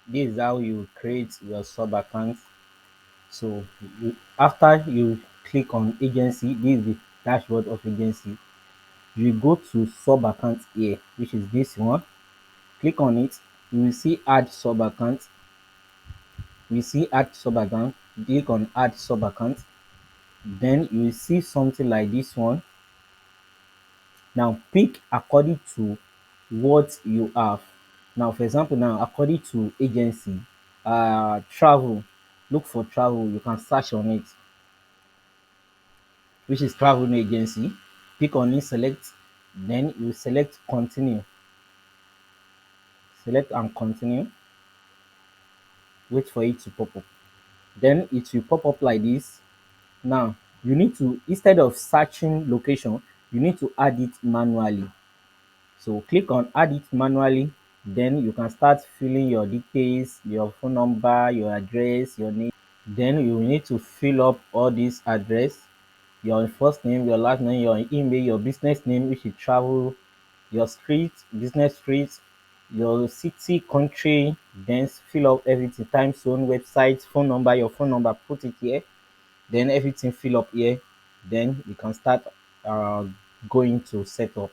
This is how you create your sub account. So after you click on agency, this is the dashboard of agency. You go to sub account here, which is this one. Click on it. You will see add sub account. You see add sub account. Click on add sub account. Then you will see something like this one. Now pick according to what you have. Now, for example, now according to agency, travel, look for travel. You can search on it, which is travel agency. Pick on it, select, then you select continue. Select and continue. Wait for it to pop up. Then it will pop up like this. Now you need to, instead of searching location, you need to add it manually. So click on add it manually. Then you can start filling your details, your phone number, your address, your name. Then you will need to fill up all this address, your first name, your last name, your email, your business name, which is travel, your street, business street, your city, country, then fill up everything, time zone, website, phone number, your phone number, put it here, then everything fill up here. Then you can start uh, going to set up.